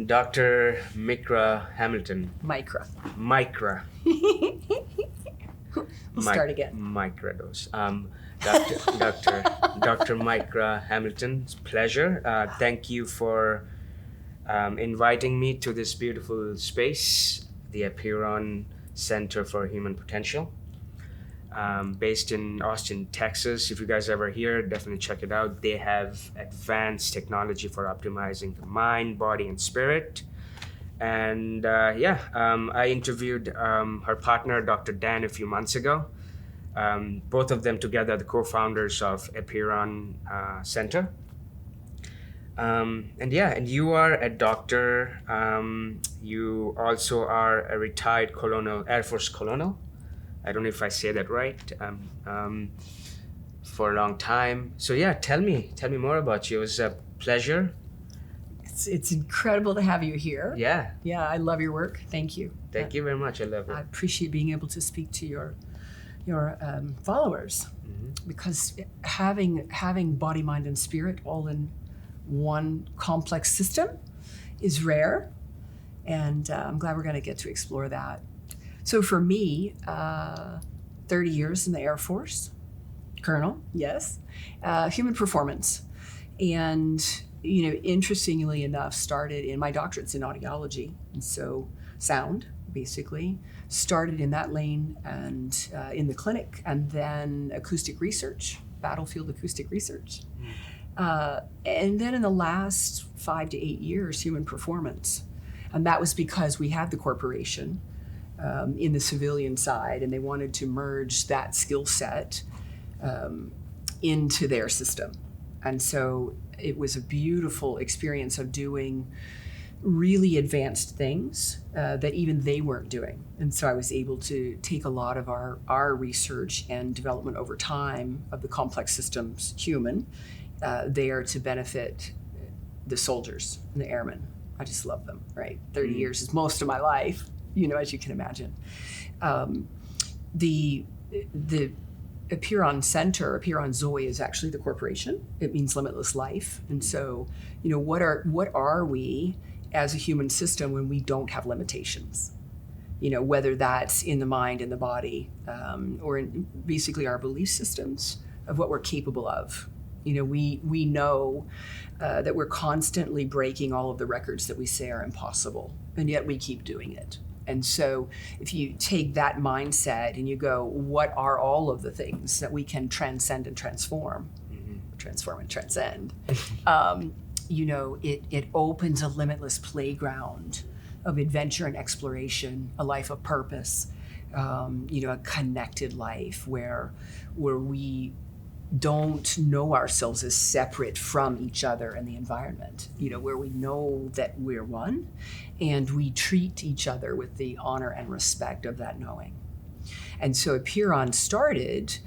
Dr. Mickra Hamilton. Mickra. We'll start again. Mickra dose. Dr. Mickra Hamilton, it's a pleasure. Thank you for inviting me to this beautiful space, the Apeiron Center for Human Potential, based in Austin, Texas. If you guys ever here, definitely check it out. They have advanced technology for optimizing the mind, body, and spirit. And I interviewed her partner, Dr. Dan, a few months ago. Both of them together, the co-founders of Apeiron Center. And you are a doctor. You also are a retired colonel, Air Force colonel. I don't know if I say that right. For a long time. So tell me more about you. It was a pleasure. It's incredible to have you here. Yeah. Yeah, I love your work. Thank you. Thank you very much. I love it. I appreciate being able to speak to your followers, because having body, mind, and spirit all in one complex system is rare, and I'm glad we're going to get to explore that. So for me, 30 years in the Air Force, colonel, yes, human performance, and interestingly enough, started in my doctorate's in audiology, and so sound, basically, started in that lane and in the clinic, and then acoustic research, battlefield acoustic research. And then in the last 5 to 8 years, human performance. And that was because we had the corporation in the civilian side, and they wanted to merge that skill set into their system. And so it was a beautiful experience of doing really advanced things that even they weren't doing. And so I was able to take a lot of our research and development over time of the complex systems human there to benefit the soldiers and the airmen. I just love them, right? 30 years is most of my life, as you can imagine. The Apeiron Center, Apeiron Zoe, is actually the corporation. It means limitless life. And so, what are we as a human system when we don't have limitations? Whether that's in the mind and the body, or in basically our belief systems of what we're capable of. We know that we're constantly breaking all of the records that we say are impossible, and yet we keep doing it. And so if you take that mindset and you go, what are all of the things that we can transcend and transform, transform and transcend, it opens a limitless playground of adventure and exploration, a life of purpose, a connected life where we don't know ourselves as separate from each other and the environment, where we know that we're one and we treat each other with the honor and respect of that knowing. And so Apeiron started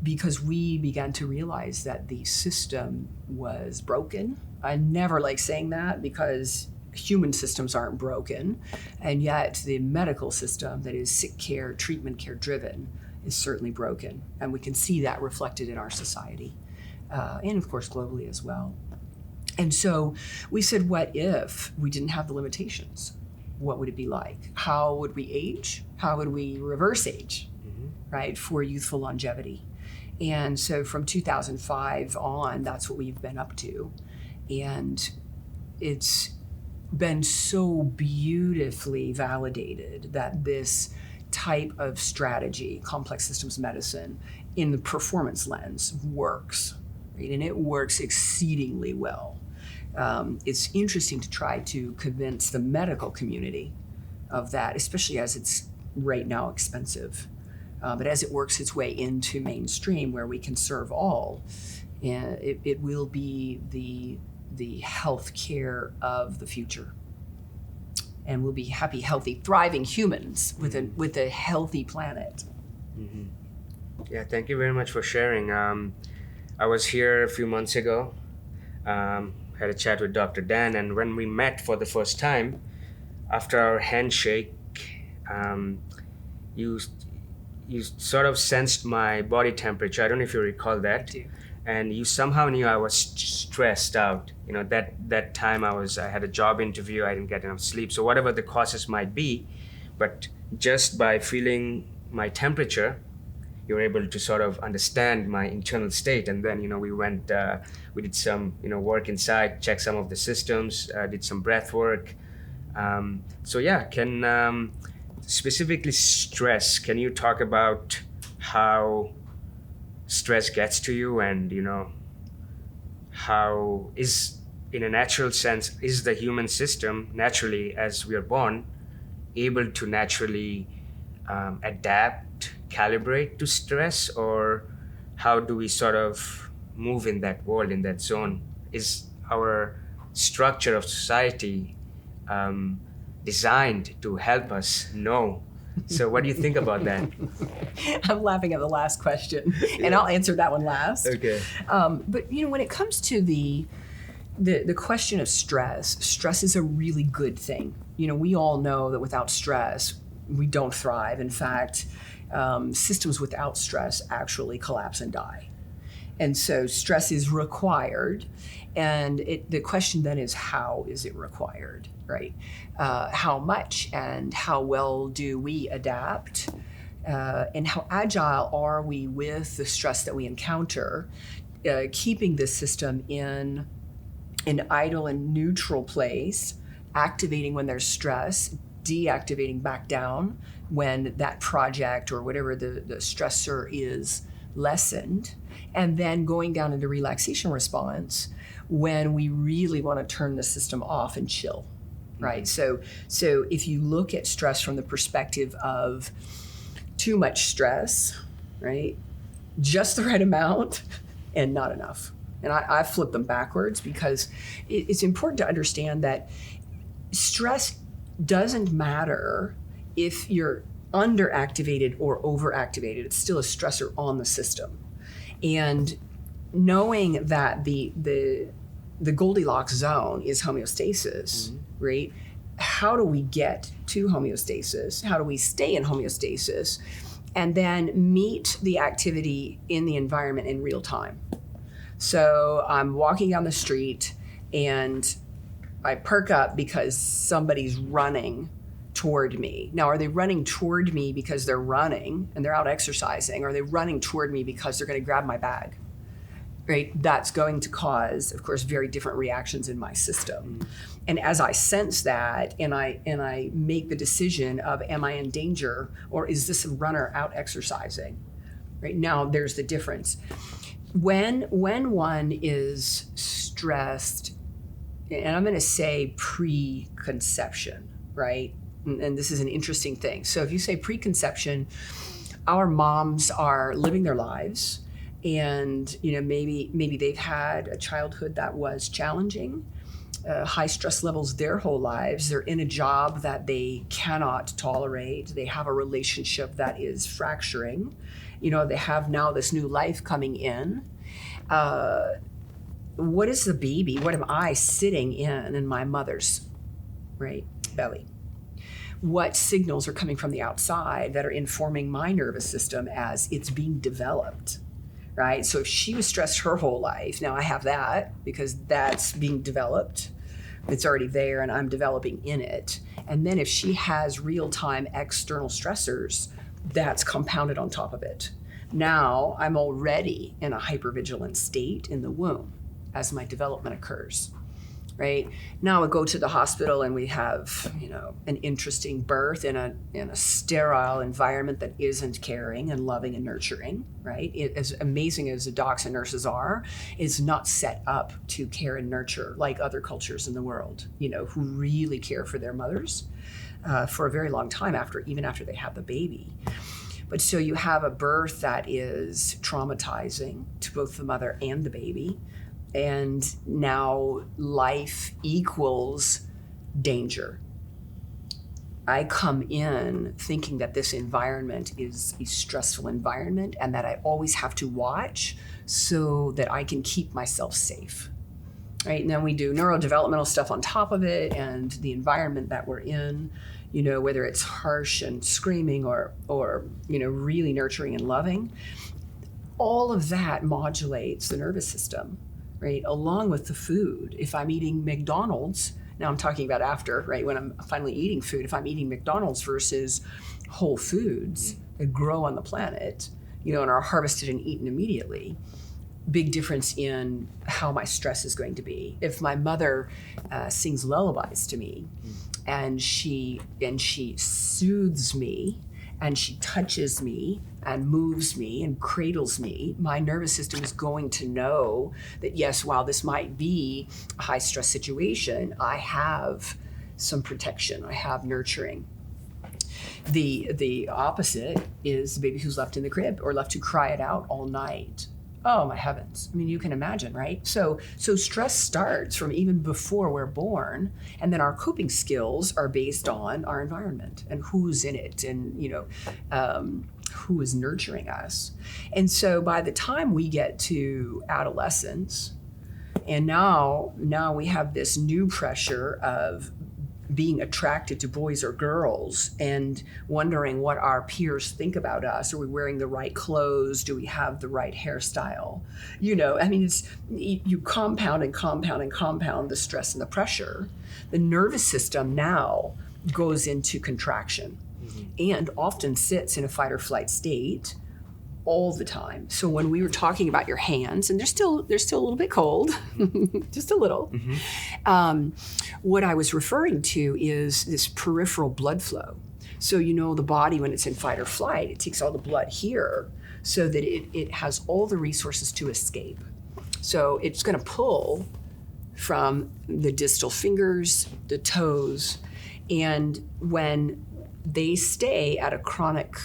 because we began to realize that the system was broken. I never like saying that because human systems aren't broken, and yet the medical system that is sick care, treatment care driven is certainly broken. And we can see that reflected in our society, and of course globally as well. And so we said, what if we didn't have the limitations? What would it be like? How would we age? How would we reverse age, right, for youthful longevity? And so from 2005 on, that's what we've been up to. And it's been so beautifully validated that this type of strategy, complex systems medicine, in the performance lens works, right? And it works exceedingly well. It's interesting to try to convince the medical community of that, especially as it's right now expensive. But as it works its way into mainstream where we can serve all, it will be the health care of the future. And we'll be happy, healthy, thriving humans with a healthy planet. Yeah, thank you very much for sharing. I was here a few months ago, had a chat with Dr. Dan, and when we met for the first time, after our handshake, you sort of sensed my body temperature. I don't know if you recall that. I do. and you somehow knew I was stressed out. You know, that time I had a job interview, I didn't get enough sleep, so whatever the causes might be, but just by feeling my temperature, you're able to sort of understand my internal state. And then, we did some, work inside, check some of the systems, did some breath work. So yeah, specifically stress, can you talk about how stress gets to you, and, how in a natural sense, is the human system naturally, as we are born, able to naturally adapt, calibrate to stress, or how do we sort of move in that world, in that zone? Is our structure of society designed to help us know? So what do you think about that? I'm laughing at the last question, and I'll answer that one last. Okay. But when it comes to the question of stress is a really good thing. We all know that without stress, we don't thrive. In fact, systems without stress actually collapse and die. And so stress is required. And the question then is, how is it required, right? How much and how well do we adapt? And how agile are we with the stress that we encounter, keeping the system in an idle and neutral place, activating when there's stress, deactivating back down when that project or whatever the stressor is lessened, and then going down into relaxation response when we really want to turn the system off and chill, right? So if you look at stress from the perspective of too much stress, right, just the right amount and not enough. And I flip them backwards because it's important to understand that stress doesn't matter if you're underactivated or overactivated. It's still a stressor on the system. And knowing that the Goldilocks zone is homeostasis, right? How do we get to homeostasis? How do we stay in homeostasis? And then meet the activity in the environment in real time. So I'm walking down the street and I perk up because somebody's running toward me. Now, are they running toward me because they're running and they're out exercising? Or are they running toward me because they're going to grab my bag? Right? That's going to cause, of course, very different reactions in my system. And as I sense that, and I make the decision of, am I in danger, or is this a runner out exercising? Right now, there's the difference. When one is stressed, and I'm going to say preconception, right? And this is an interesting thing. So if you say preconception, our moms are living their lives, and maybe they've had a childhood that was challenging, high stress levels their whole lives. They're in a job that they cannot tolerate. They have a relationship that is fracturing. They have now this new life coming in. What is the baby? What am I sitting in my mother's, right, belly? What signals are coming from the outside that are informing my nervous system as it's being developed, right? So if she was stressed her whole life, now I have that because that's being developed. It's already there and I'm developing in it. And then if she has real-time external stressors, that's compounded on top of it. Now I'm already in a hypervigilant state in the womb as my development occurs, right? Now I go to the hospital and we have, an interesting birth in a sterile environment that isn't caring and loving and nurturing, right? As amazing as the docs and nurses are, it's not set up to care and nurture like other cultures in the world, who really care for their mothers for a very long time even after they have the baby. But so you have a birth that is traumatizing to both the mother and the baby. And now life equals danger. I come in thinking that this environment is a stressful environment and that I always have to watch so that I can keep myself safe. Right? And then we do neurodevelopmental stuff on top of it, and the environment that we're in, whether it's harsh and screaming or really nurturing and loving, all of that modulates the nervous system, right? Along with the food. If I'm eating McDonald's, now I'm talking about after, right? When I'm finally eating food, if I'm eating McDonald's versus whole foods that grow on the planet, and are harvested and eaten immediately, big difference in how my stress is going to be. If my mother sings lullabies to me and she soothes me and she touches me and moves me and cradles me, my nervous system is going to know that, yes, while this might be a high stress situation, I have some protection, I have nurturing. The opposite is the baby who's left in the crib or left to cry it out all night. Oh my heavens. I mean, you can imagine, right? So stress starts from even before we're born, and then our coping skills are based on our environment and who's in it and, who is nurturing us. And so by the time we get to adolescence, and now we have this new pressure of being attracted to boys or girls and wondering what our peers think about us. Are we wearing the right clothes? Do we have the right hairstyle? You compound and compound and compound the stress and the pressure. The nervous system now goes into contraction and often sits in a fight or flight state all the time. So when we were talking about your hands, and they're still a little bit cold, just a little. What I was referring to is this peripheral blood flow. So the body, when it's in fight or flight, it takes all the blood here so that it has all the resources to escape. So it's going to pull from the distal fingers, the toes, and when they stay at a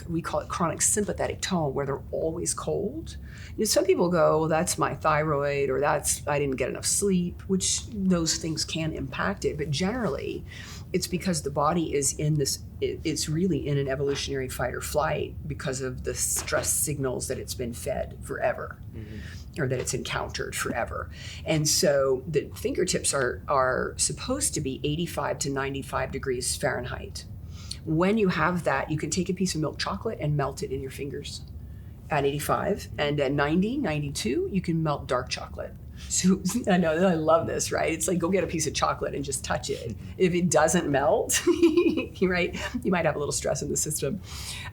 we call it chronic sympathetic tone, where they're always cold. Some people go, well, that's my thyroid, or I didn't get enough sleep, which those things can impact it. But generally, it's because the body is it's really in an evolutionary fight or flight because of the stress signals that it's been fed forever. Or that it's encountered forever. And so the fingertips are supposed to be 85 to 95 degrees Fahrenheit. When you have that, you can take a piece of milk chocolate and melt it in your fingers at 85. And at 90, 92, you can melt dark chocolate. So I know, I love this, right? It's like, go get a piece of chocolate and just touch it. If it doesn't melt, right, you might have a little stress in the system.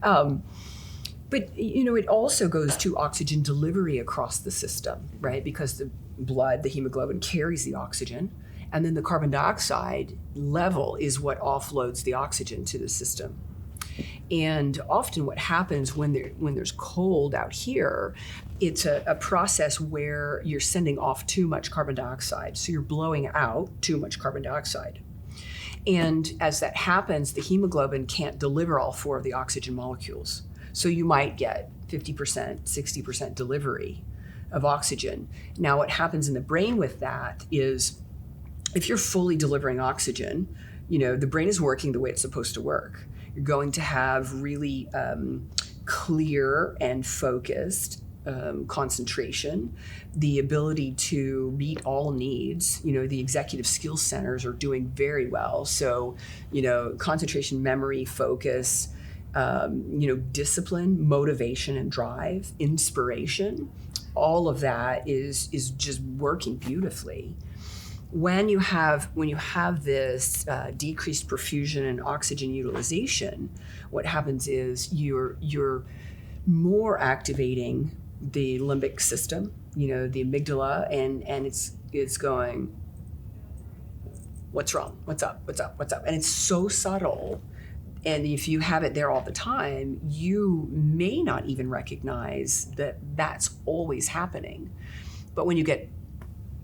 But, it also goes to oxygen delivery across the system, right? Because the blood, the hemoglobin, carries the oxygen. And then the carbon dioxide level is what offloads the oxygen to the system. And often what happens when there's cold out here, it's a process where you're sending off too much carbon dioxide. So you're blowing out too much carbon dioxide. And as that happens, the hemoglobin can't deliver all 4 of the oxygen molecules. So you might get 50%, 60% delivery of oxygen. Now what happens in the brain with that is, if you're fully delivering oxygen, the brain is working the way it's supposed to work. You're going to have really clear and focused concentration, the ability to meet all needs. The executive skills centers are doing very well. So, concentration, memory, focus, discipline, motivation and drive, inspiration, all of that is just working beautifully. When you have this decreased perfusion and oxygen utilization, what happens is you're more activating the limbic system, the amygdala, and it's going, what's wrong? What's up? What's up? What's up? And it's so subtle. And if you have it there all the time, you may not even recognize that that's always happening. But when you get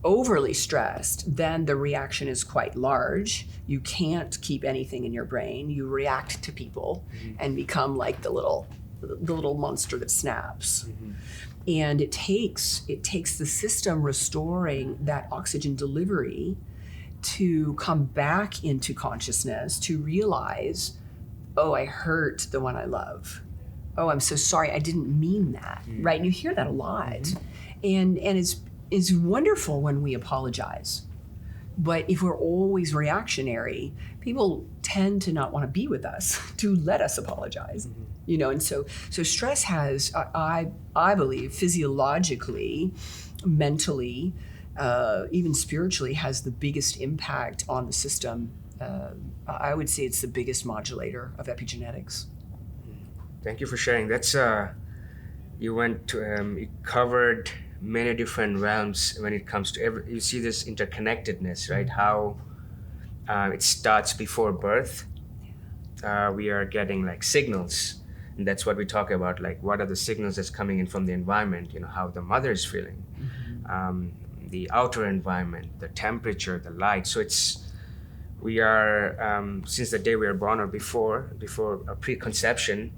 overly stressed, then the reaction is quite large. You can't keep anything in your brain. You react to people and become like the little monster that snaps. And it takes the system restoring that oxygen delivery to come back into consciousness, to realize, oh, I hurt the one I love. Oh, I'm so sorry, I didn't mean that, right? And you hear that a lot. And it's wonderful when we apologize. But if we're always reactionary, people tend to not want to be with us, to let us apologize. And so stress has, I believe, physiologically, mentally, even spiritually, has the biggest impact on the system. I would say it's the biggest modulator of epigenetics. Thank you for sharing. That's you covered many different realms when it comes to you see this interconnectedness, right? How it starts before birth. We are getting like signals, and that's what we talk about. Like, what are the signals that's coming in from the environment? How the mother is feeling, the outer environment, the temperature, the light. So we are since the day we are born or before a preconception,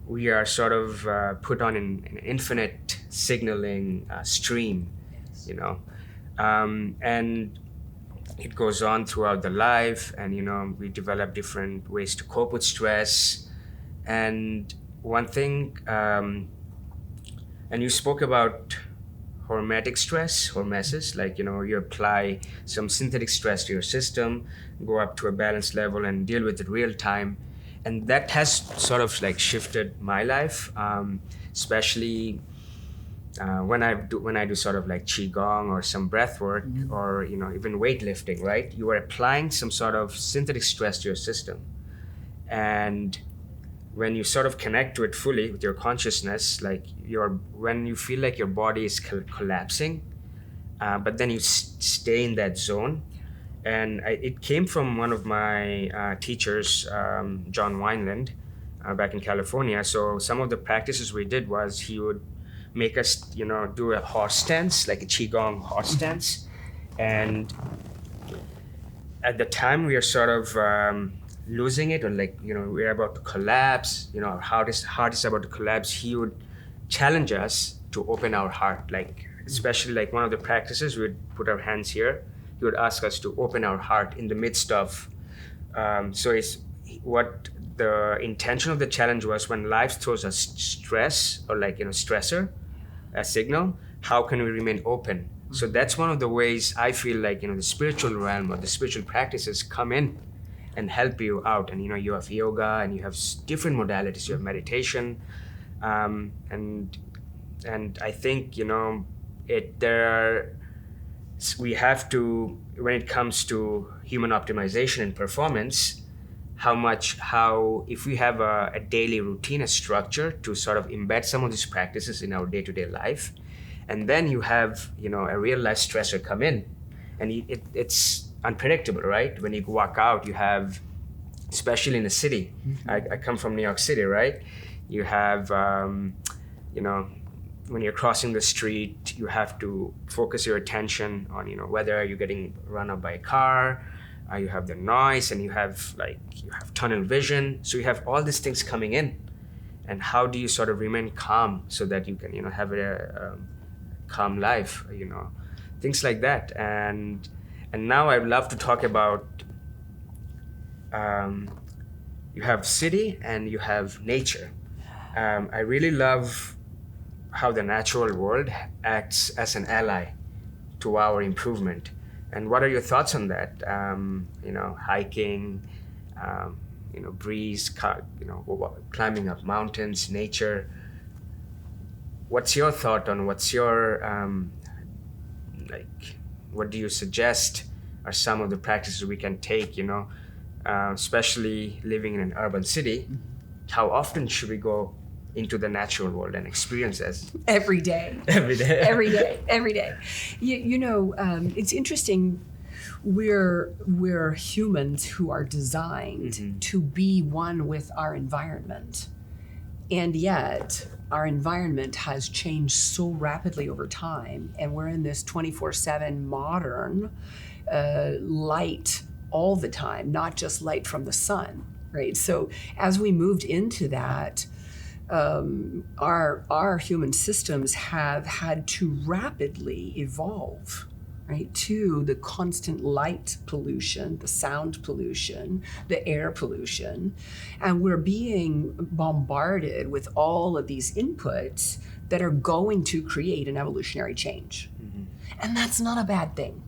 we are sort of put on an infinite signaling stream, and it goes on throughout the life, and we develop different ways to cope with stress. And one thing, and you spoke about hormetic stress, hormesis, like you apply some synthetic stress to your system, go up to a balanced level and deal with it real time. And that has sort of like shifted my life, especially when I do sort of like qigong or some breath work, or even weightlifting, right? You are applying some sort of synthetic stress to your system, and when you sort of connect to it fully with your consciousness, like when you feel like your body is collapsing, but then you stay in that zone. And it came from one of my teachers, John Wineland, back in California. So some of the practices we did was he would make us, do a horse stance, like a qigong horse stance. And at the time we are sort of losing it, or like, we're about to collapse, our heart is about to collapse. He would challenge us to open our heart, like, especially like one of the practices, we would put our hands here. He would ask us to open our heart in the midst of, so it's what the intention of the challenge was: when life throws us stress, or like, stressor, a signal, how can we remain open? So that's one of the ways I feel like, the spiritual realm or the spiritual practices come in and help you out. And, you have yoga, and you have different modalities, you have meditation. And I think, we have to, when it comes to human optimization and performance, if we have a daily routine, a structure to sort of embed some of these practices in our day-to-day life, and then you have, a real life stressor come in, and it's unpredictable, right? When you walk out, you have, especially in the city, I come from New York City, right? You have, when you're crossing the street, you have to focus your attention on, whether you're getting run up by a car, you have the noise, and you have tunnel vision. So you have all these things coming in, and how do you sort of remain calm so that you can, have a calm life, things like that. And now I'd love to talk about, you have city and you have nature. I really love how the natural world acts as an ally to our improvement. And what are your thoughts on that? Hiking, breeze, climbing up mountains, nature. What's your thought on what's your, what do you suggest are some of the practices we can take, especially living in an urban city? How often should we go into the natural world and experience this? Every day. Every day. Every day. Every day. It's interesting. We're humans who are designed to be one with our environment. And yet our environment has changed so rapidly over time. And we're in this 24/7 modern light all the time, not just light from the sun, right? So as we moved into that, our human systems have had to rapidly evolve, right, to the constant light pollution, the sound pollution, the air pollution, and we're being bombarded with all of these inputs that are going to create an evolutionary change. And that's not a bad thing.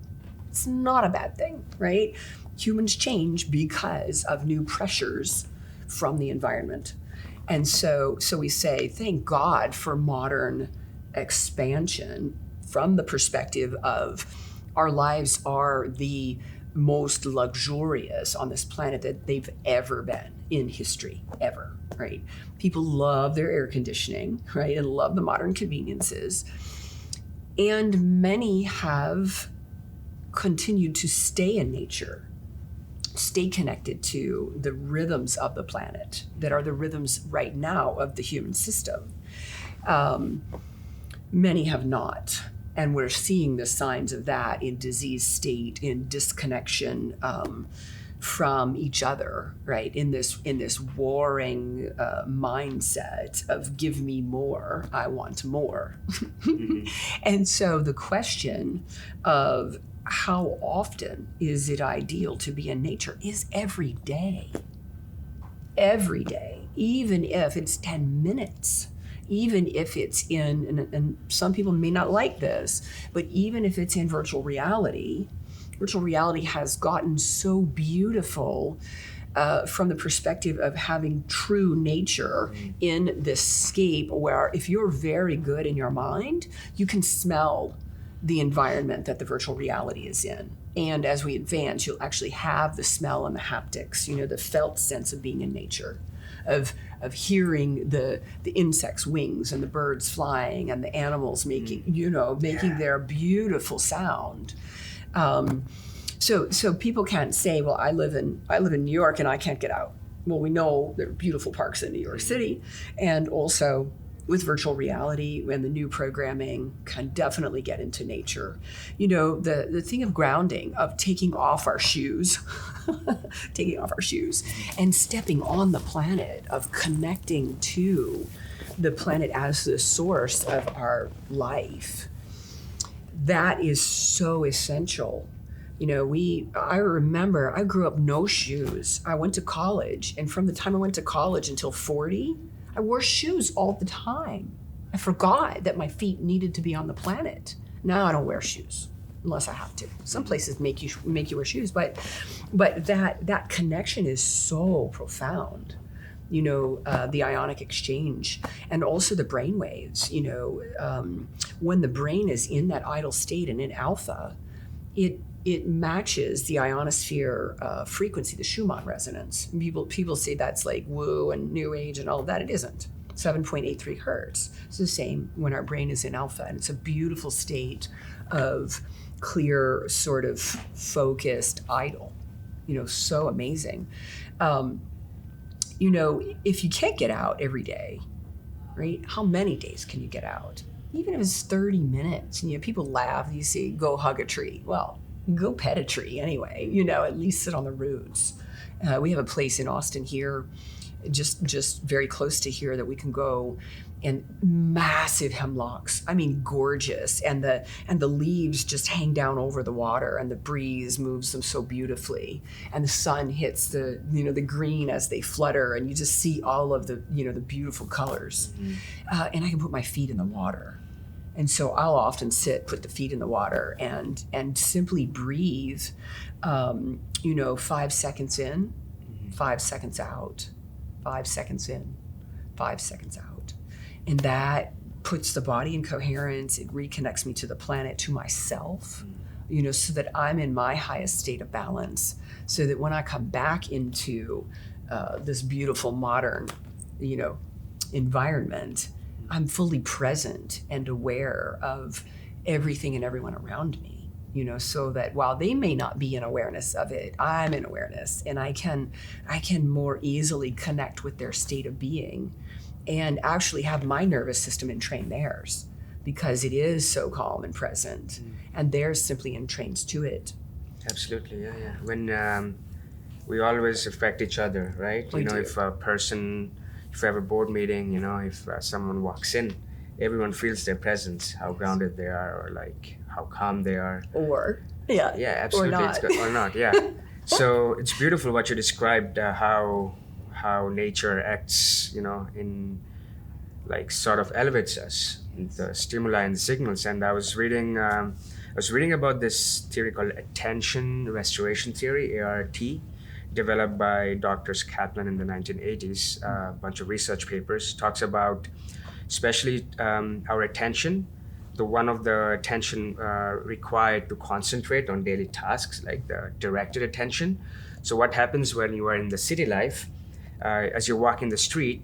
It's not a bad thing, right? Humans change because of new pressures from the environment. And so we say, thank God for modern expansion from the perspective of our lives are the most luxurious on this planet that they've ever been in history, ever, right? People love their air conditioning, right? And love the modern conveniences. And many have continued to stay in nature, stay connected to the rhythms of the planet that are the rhythms right now of the human system. Many have not. And we're seeing the signs of that in disease state, in disconnection from each other, right? In this warring mindset of give me more, I want more. Mm-hmm. And so the question of how often is it ideal to be in nature is every day, even if it's 10 minutes. Even if it's in, and some people may not like this, but even if it's in virtual reality has gotten so beautiful from the perspective of having true nature in this scape where if you're very good in your mind, you can smell the environment that the virtual reality is in. And as we advance, you'll actually have the smell and the haptics, the felt sense of being in nature. Of hearing the insects' wings and the birds flying and the animals making their beautiful sound. So people can't say, well, I live in New York and I can't get out. Well, we know there are beautiful parks in New York City, and also with virtual reality and the new programming can definitely get into nature. The thing of grounding, of taking off our shoes and stepping on the planet, of connecting to the planet as the source of our life. That is so essential. I remember I grew up no shoes. I went to college, and from the time I went to college until 40, I wore shoes all the time. I forgot that my feet needed to be on the planet. Now I don't wear shoes unless I have to. Some places make you wear shoes, but that connection is so profound. The ionic exchange and also the brain waves. When the brain is in that idle state and in alpha, it matches the ionosphere frequency, the Schumann resonance. People say that's like woo and new age and all of that. It isn't. 7.83 hertz. It's the same when our brain is in alpha, and it's a beautiful state of clear, sort of focused idle. So amazing. If you can't get out every day, right? How many days can you get out? Even if it's 30 minutes, people laugh, you say, go hug a tree. Well, go pet a tree anyway, at least sit on the roots. We have a place in Austin here, just very close to here, that we can go, and massive hemlocks. I mean, gorgeous. And the leaves just hang down over the water, and the breeze moves them so beautifully. And the sun hits the green as they flutter, and you just see all of the beautiful colors. Mm-hmm. And I can put my feet in the water. And so I'll often put the feet in the water and simply breathe, 5 seconds in, 5 seconds out, 5 seconds in, 5 seconds out. And that puts the body in coherence. It reconnects me to the planet, to myself, so that I'm in my highest state of balance, so that when I come back into this beautiful modern, environment, I'm fully present and aware of everything and everyone around me, so that while they may not be in awareness of it, I'm in awareness, and I can more easily connect with their state of being and actually have my nervous system entrain theirs, because it is so calm and present, and theirs simply entrains to it. Absolutely, yeah. When we always affect each other, right? If you have a board meeting, if someone walks in, everyone feels their presence, how grounded they are, or like how calm they are. Yeah, absolutely. Or not, yeah. So it's beautiful what you described, how nature acts, in like sort of elevates us, the stimuli and the signals. And I was reading was reading about this theory called attention restoration theory, ART, developed by Doctors Kaplan in the 1980s. A bunch of research papers talks about, especially our attention, the one of the attention required to concentrate on daily tasks, like the directed attention. So what happens when you are in the city life, as you're walking the street,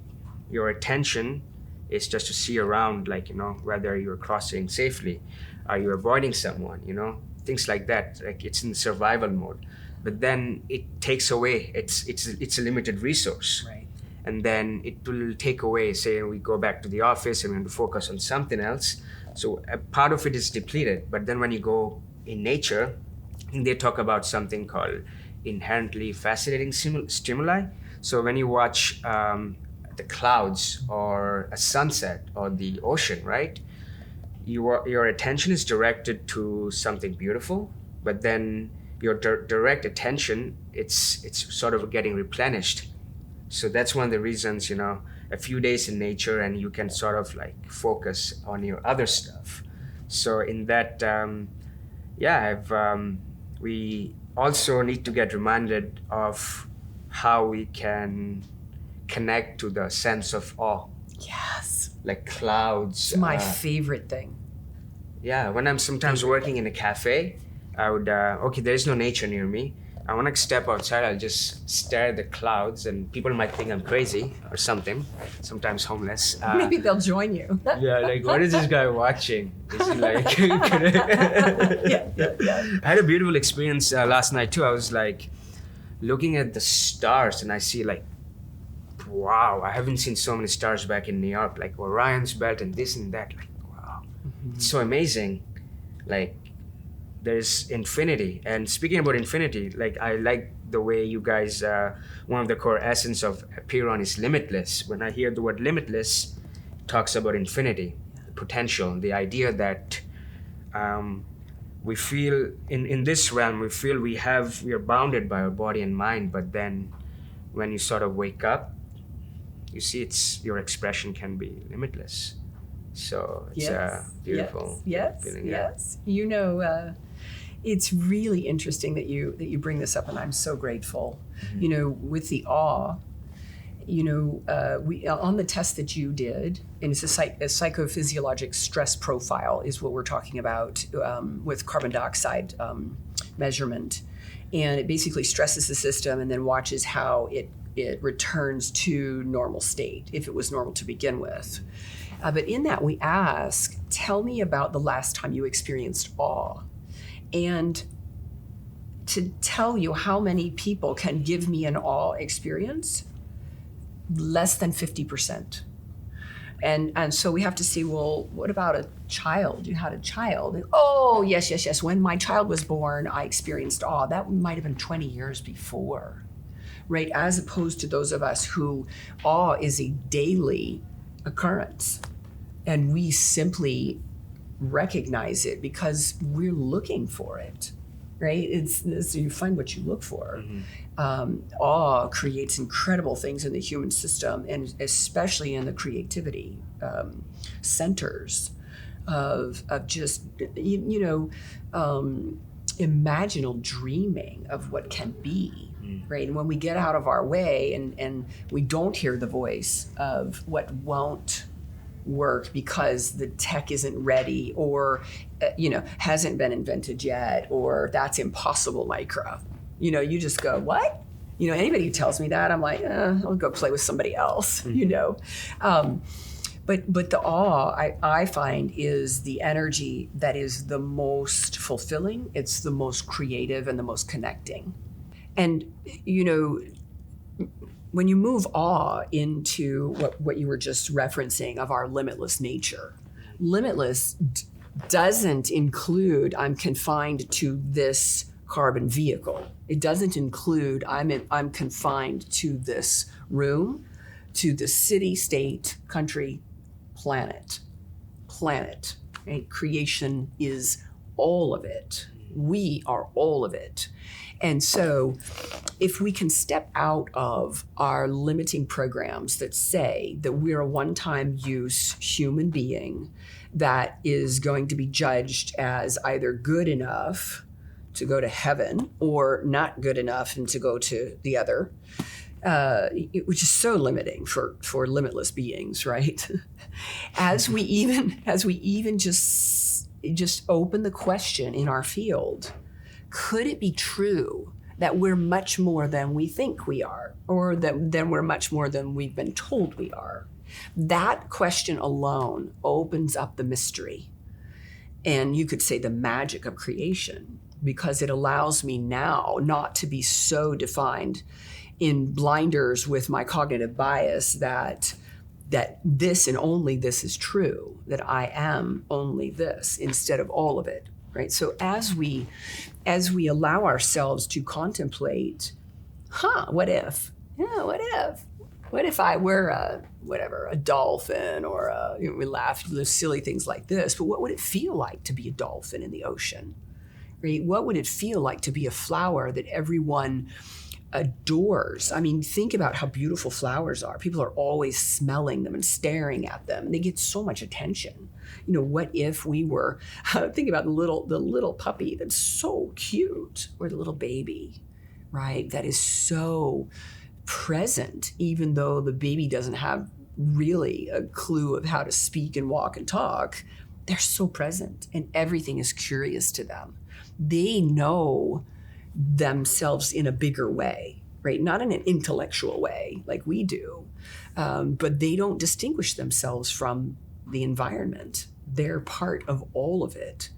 your attention is just to see around, like, whether you're crossing safely, are you avoiding someone, things like that. Like, it's in survival mode. But then it takes away, it's a limited resource. Right. And then it will take away, say we go back to the office and we want to focus on something else. So a part of it is depleted. But then when you go in nature, they talk about something called inherently fascinating stimuli. So when you watch the clouds or a sunset or the ocean, right? Your attention is directed to something beautiful, but then your direct attention, it's sort of getting replenished. So that's one of the reasons, a few days in nature and you can sort of like focus on your other stuff. So in that, we also need to get reminded of how we can connect to the sense of awe. Yes. Like clouds. It's my favorite thing. Yeah, when I'm sometimes working in a cafe, I would, there is no nature near me. I want to step outside, I'll just stare at the clouds and people might think I'm crazy or something, sometimes homeless. Maybe they'll join you. Yeah, like, what is this guy watching? Is he like... Yeah. I had a beautiful experience last night too. I was like looking at the stars and I see like, wow, I haven't seen so many stars back in New York, like Orion's belt and this and that. Like, wow, It's so amazing. Like, there's infinity. And speaking about infinity, like, I like the way you guys, one of the core essence of Apeiron is limitless. When I hear the word limitless, it talks about infinity, potential, the idea that we feel in this realm, we feel we are bounded by our body and mind, but then when you sort of wake up, you see your expression can be limitless. So it's a beautiful feeling. Yes. It's really interesting that you bring this up, and I'm so grateful. With the awe, we on the test that you did, and it's a psychophysiologic stress profile is what we're talking about with carbon dioxide measurement, and it basically stresses the system and then watches how it returns to normal state, if it was normal to begin with. But in that, we ask, tell me about the last time you experienced awe. And to tell you how many people can give me an awe experience, less than 50%. And so we have to say, well, what about a child? You had a child. And, oh, yes. When my child was born, I experienced awe. That might have been 20 years before, right? As opposed to those of us who awe is a daily occurrence. And we simply recognize it because we're looking for it, right? It's you find what you look for. Awe creates incredible things in the human system, and especially in the creativity centers of just imaginal dreaming of what can be, right? And when we get out of our way and we don't hear the voice of what won't work because the tech isn't ready, or hasn't been invented yet, or that's impossible, Mickra. You just go, what? Anybody who tells me that, I'm like, I'll go play with somebody else. But the awe I find is the energy that is the most fulfilling. It's the most creative and the most connecting. And when you move awe into what you were just referencing of our limitless nature, limitless doesn't include I'm confined to this carbon vehicle. It doesn't include I'm confined to this room, to the city, state, country, planet. Right? Creation is all of it. We are all of it. And so if we can step out of our limiting programs that say that we're a one-time use human being that is going to be judged as either good enough to go to heaven or not good enough and to go to the other, which is so limiting for limitless beings, right? As we even just open the question in our field, could it be true that we're much more than we think we are, or that we're much more than we've been told we are? That question alone opens up the mystery, and you could say the magic of creation, because it allows me now not to be so defined in blinders with my cognitive bias that this and only this is true, that I am only this instead of all of it, right? So as we allow ourselves to contemplate, what if? Yeah, what if? What if I were a dolphin, or we laugh at silly things like this, but what would it feel like to be a dolphin in the ocean? Right? What would it feel like to be a flower that everyone adores? I mean, think about how beautiful flowers are. People are always smelling them and staring at them, and they get so much attention. What if we were, think about the little puppy that's so cute, or the little baby, right? That is so present, even though the baby doesn't have really a clue of how to speak and walk and talk. They're so present, and everything is curious to them. They know themselves in a bigger way, right? Not in an intellectual way like we do, but they don't distinguish themselves from the environment. They're part of all of it.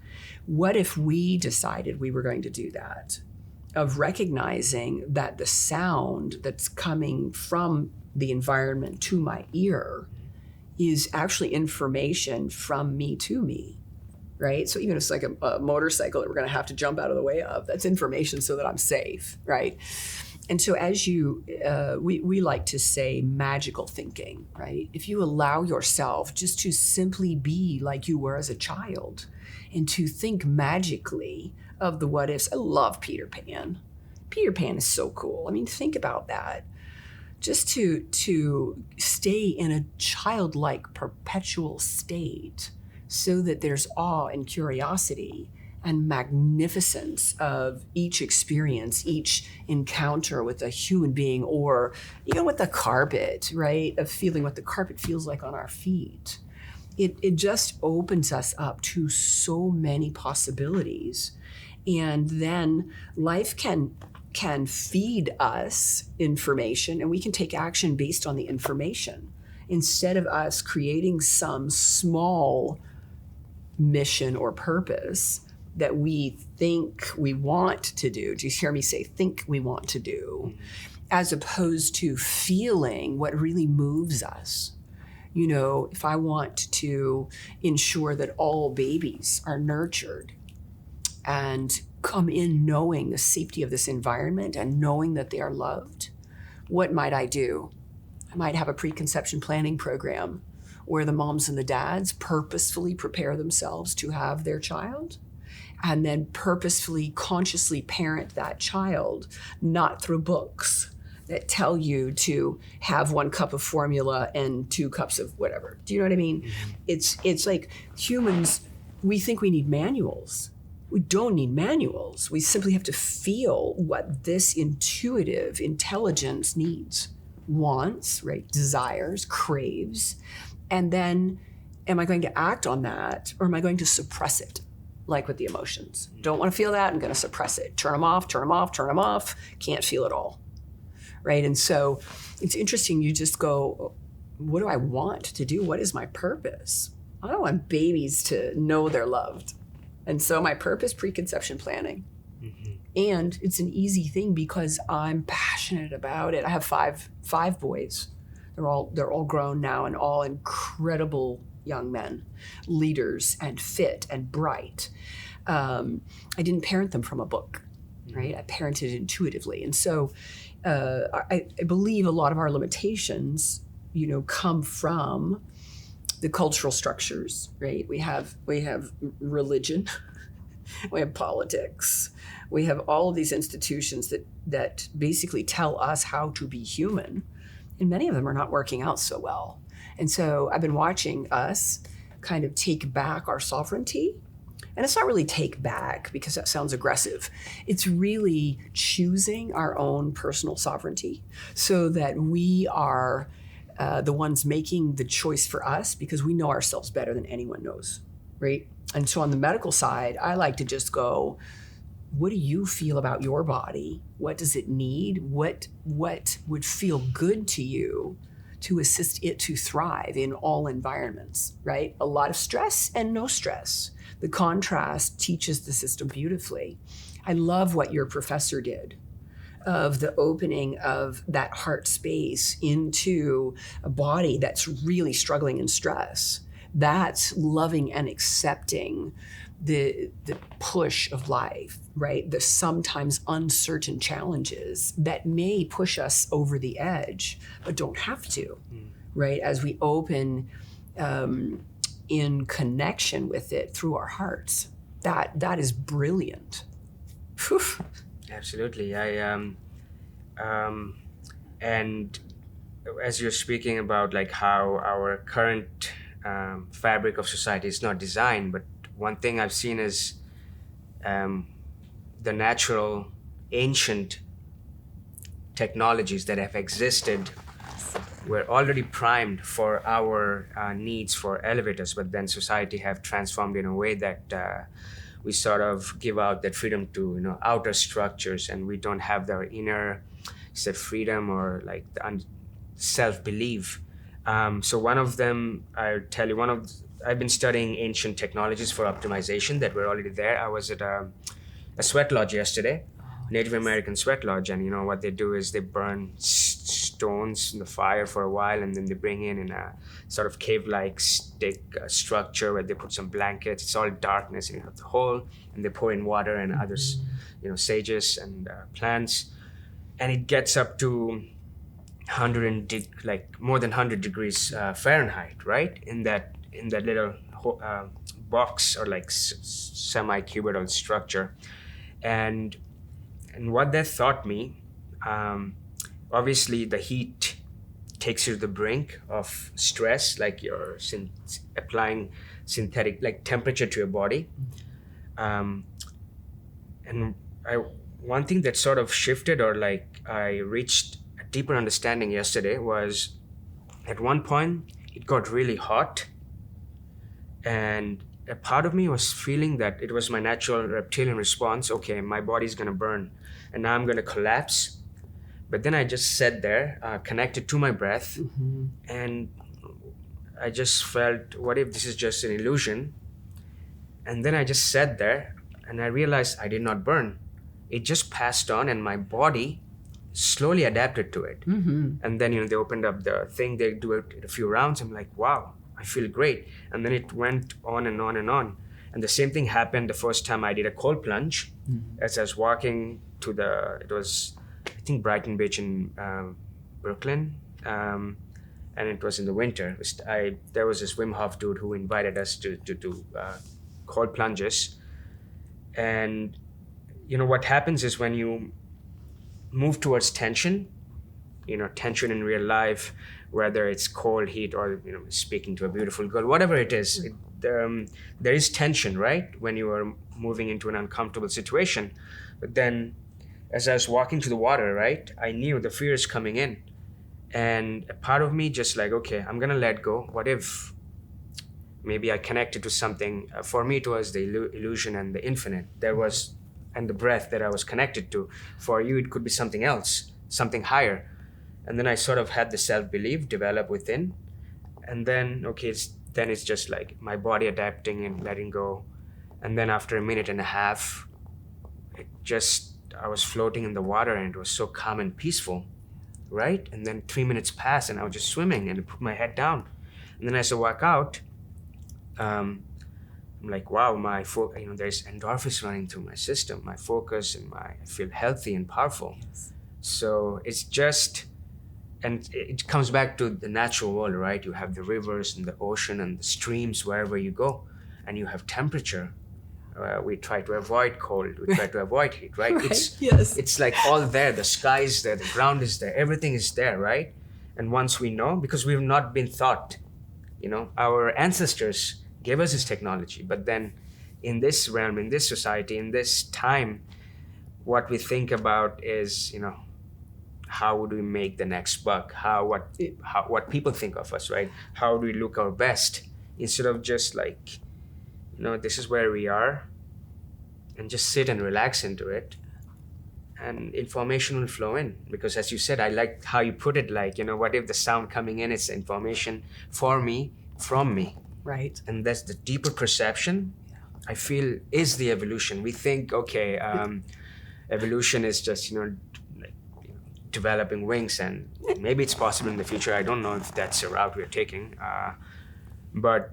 What if we decided we were going to do that, of recognizing that the sound that's coming from the environment to my ear is actually information from me to me, right? So even if it's like a motorcycle that we're going to have to jump out of the way of, that's information so that I'm safe, right? And so as we like to say magical thinking, right? If you allow yourself just to simply be like you were as a child and to think magically of the what ifs. I love Peter Pan. Peter Pan is so cool. I mean, think about that. Just to stay in a childlike perpetual state so that there's awe and curiosity and magnificence of each experience, each encounter with a human being, or even with the carpet, right? Of feeling what the carpet feels like on our feet. It just opens us up to so many possibilities. And then life can feed us information, and we can take action based on the information instead of us creating some small mission or purpose that we think we want to do. Do you hear me say think we want to do, as opposed to feeling what really moves us? If I want to ensure that all babies are nurtured and come in knowing the safety of this environment and knowing that they are loved, what might I do? I might have a preconception planning program where the moms and the dads purposefully prepare themselves to have their child, and then purposefully, consciously parent that child, not through books that tell you to have 1 cup of formula and 2 cups of whatever. Do you know what I mean? Mm-hmm. It's like humans, we think we need manuals. We don't need manuals. We simply have to feel what this intuitive intelligence needs, wants, right? Desires, craves. And then am I going to act on that, or am I going to suppress it? Like with the emotions. Don't want to feel that, I'm going to suppress it. Turn them off, turn them off, turn them off. Can't feel it all, right? And so it's interesting, you just go, what do I want to do? What is my purpose? I want babies to know they're loved. And so my purpose, preconception planning. Mm-hmm. And it's an easy thing because I'm passionate about it. I have five boys. They're all grown now and all incredible young men, leaders and fit and bright. I didn't parent them from a book, right? I parented intuitively. And so I believe a lot of our limitations, come from the cultural structures, right? We have religion, we have politics, we have all of these institutions that basically tell us how to be human, and many of them are not working out so well. And so I've been watching us kind of take back our sovereignty. And it's not really take back because that sounds aggressive. It's really choosing our own personal sovereignty so that we are the ones making the choice for us because we know ourselves better than anyone knows, right? And so on the medical side, I like to just go, what do you feel about your body? What does it need? What would feel good to you to assist it to thrive in all environments, right? A lot of stress and no stress. The contrast teaches the system beautifully. I love what your professor did of the opening of that heart space into a body that's really struggling in stress. That's loving and accepting the push of life, right? The sometimes uncertain challenges that may push us over the edge, but don't have to, right? As we open in connection with it through our hearts. That is brilliant. Whew. Absolutely. And as you're speaking about like how our current fabric of society is not designed, but one thing I've seen is the natural ancient technologies that have existed were already primed for our needs for elevators, but then society have transformed in a way that we sort of give out that freedom to outer structures, and we don't have the inner freedom or like the self-belief. So one of them, I'll tell you, I've been studying ancient technologies for optimization that were already there. I was at a sweat lodge yesterday, Native American sweat lodge, and what they do is they burn stones in the fire for a while, and then they bring in a sort of cave-like stick structure where they put some blankets. It's all darkness, and you have the hole, and they pour in water and others, sages and plants, and it gets up to more than 100 degrees Fahrenheit, right? In that little box or like semi-cubital structure, and what that taught me, obviously the heat takes you to the brink of stress, like you're applying synthetic like temperature to your body, and one thing that sort of shifted or like I reached a deeper understanding yesterday was at one point it got really hot, and a part of me was feeling that it was my natural reptilian response. Okay, my body's gonna burn and now I'm gonna collapse. But then I just sat there, connected to my breath, and I just felt, what if this is just an illusion? And then I just sat there and I realized I did not burn. It just passed on and my body slowly adapted to it. And then they opened up the thing, they do it a few rounds. I'm like, wow, I feel great. And then it went on and on and on. And the same thing happened the first time I did a cold plunge. As I was walking to it was, I think, Brighton Beach in Brooklyn. And it was in the winter. There was this Wim Hof dude who invited us to do cold plunges. And what happens is when you move towards tension, tension in real life, whether it's cold, heat, or speaking to a beautiful girl, whatever it is, there is tension, right? When you are moving into an uncomfortable situation. But then as I was walking to the water, right, I knew the fear is coming in. And a part of me just like, okay, I'm gonna let go. What if maybe I connected to something? For me, it was the illusion and the infinite. And the breath that I was connected to. For you, it could be something else, something higher. And then I sort of had the self-belief develop within. And then, it's just like my body adapting and letting go. And then after a minute and a half, I was floating in the water and it was so calm and peaceful, right? And then 3 minutes passed and I was just swimming and I put my head down. And then as I walk out, I'm like, wow, there's endorphins running through my system, my focus, and I feel healthy and powerful. Yes. So it's just, and it comes back to the natural world, right? You have the rivers and the ocean and the streams wherever you go, and you have temperature. We try to avoid cold, we try to avoid heat, right? It's like all there, the sky is there, the ground is there, everything is there, right? And once we know, because we've not been taught, our ancestors gave us his technology. But then in this realm, in this society, in this time, what we think about is, how would we make the next buck? What people think of us, right? How do we look our best? Instead of just like, this is where we are, and just sit and relax into it, and information will flow in. Because as you said, I like how you put it, like, what if the sound coming in is information for me, from me? Right. And that's the deeper perception, I feel, is the evolution. We think, okay, evolution is just, developing wings, and maybe it's possible in the future. I don't know if that's the route we're taking. But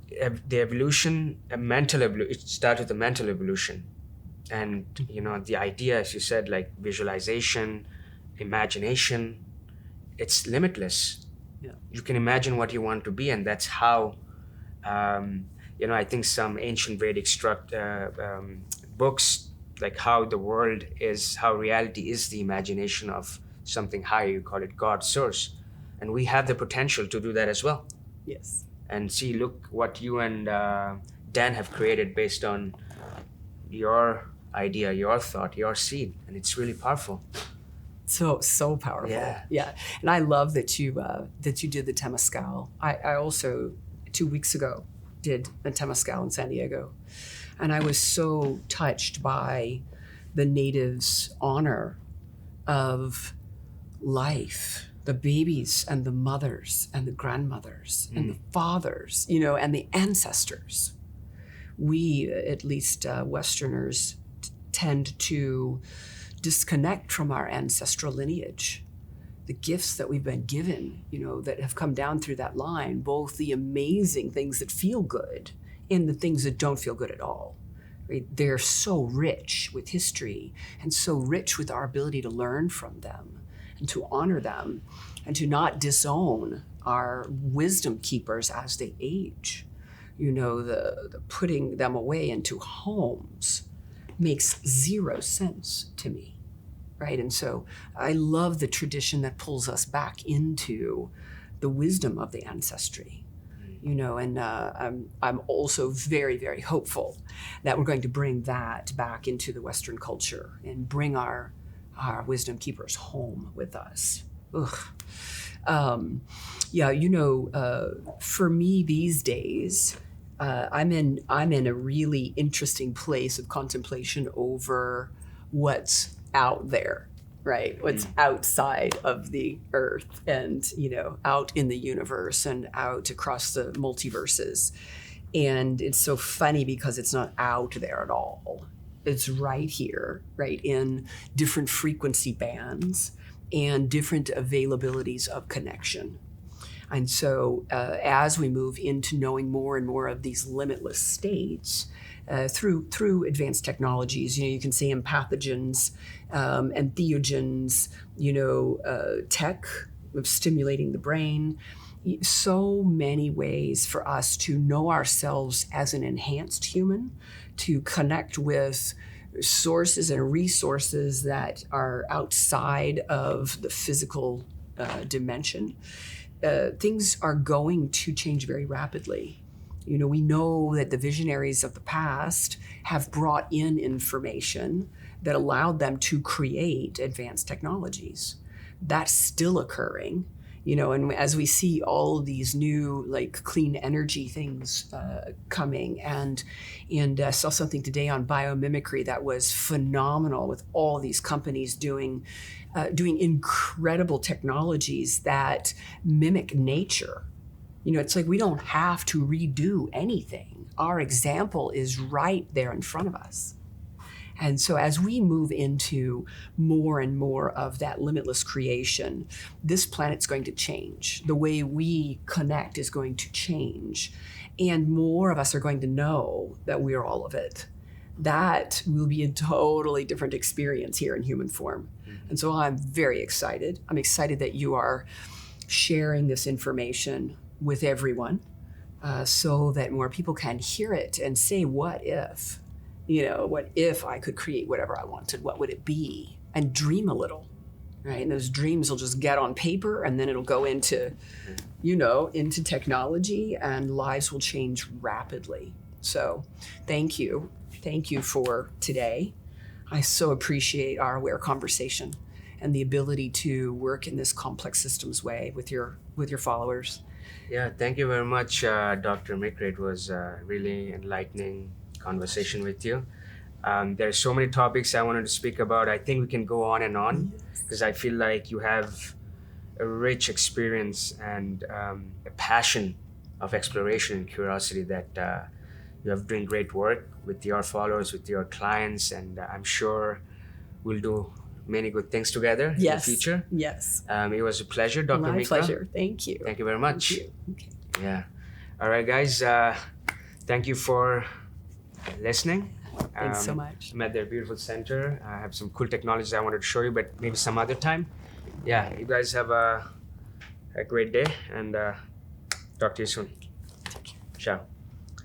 the evolution, it starts with the mental evolution. And, the idea, as you said, like visualization, imagination, it's limitless. Yeah. You can imagine what you want to be, and that's how, I think some ancient Vedic books, like how the world is, how reality is the imagination of something higher. You call it God, source. And we have the potential to do that as well. Yes. And see, look what you and Dan have created based on your idea, your thought, your seed. And it's really powerful. So powerful. Yeah. And I love that you did the Temescal. I also 2 weeks ago did the Temescal in San Diego, and I was so touched by the natives' honor of life, the babies and the mothers and the grandmothers and the fathers, and the ancestors. We, at least Westerners, tend to disconnect from our ancestral lineage, the gifts that we've been given, that have come down through that line, both the amazing things that feel good and the things that don't feel good at all. Right? They're so rich with history and so rich with our ability to learn from them and to honor them and to not disown our wisdom keepers as they age. The putting them away into homes makes zero sense to me, right? And so I love the tradition that pulls us back into the wisdom of the ancestry, and I'm also very, very hopeful that we're going to bring that back into the Western culture and bring our wisdom keepers home with us. For me these days, I'm in a really interesting place of contemplation over what's out there, right? What's outside of the earth and, out in the universe and out across the multiverses. And it's so funny because it's not out there at all. It's right here, right, in different frequency bands and different availabilities of connection. And so as we move into knowing more and more of these limitless states through advanced technologies, you can say empathogens and theogens, tech of stimulating the brain, so many ways for us to know ourselves as an enhanced human, to connect with sources and resources that are outside of the physical dimension. Things are going to change very rapidly. We know that the visionaries of the past have brought in information that allowed them to create advanced technologies. That's still occurring, and as we see all these new clean energy things coming, and saw something today on biomimicry that was phenomenal, with all these companies doing incredible technologies that mimic nature. It's like we don't have to redo anything. Our example is right there in front of us. And so as we move into more and more of that limitless creation, this planet's going to change. The way we connect is going to change. And more of us are going to know that we're all of it. That will be a totally different experience here in human form. And so I'm very excited. I'm excited that you are sharing this information with everyone so that more people can hear it and say, what if? What if I could create whatever I wanted? What would it be? And dream a little, right? And those dreams will just get on paper, and then it'll go into, into technology, and lives will change rapidly. So thank you for today. I so appreciate our aware conversation and the ability to work in this complex systems way with your followers. Yeah, thank you very much, Dr. Mickra. It was a really enlightening conversation with you. There's so many topics I wanted to speak about. I think we can go on and on, because I feel like you have a rich experience and a passion of exploration and curiosity that you have doing great work with your followers, with your clients, and I'm sure we'll do many good things together in the future. Yes. It was a pleasure, Dr. My Mickra. pleasure. Thank you. Thank you very much. Thank you. Okay. Yeah. All right, guys. Thank you for listening. Thanks so much. I'm at their beautiful center. I have some cool technologies I wanted to show you, but maybe some other time. Yeah, you guys have a great day, and talk to you soon. Take care. Ciao.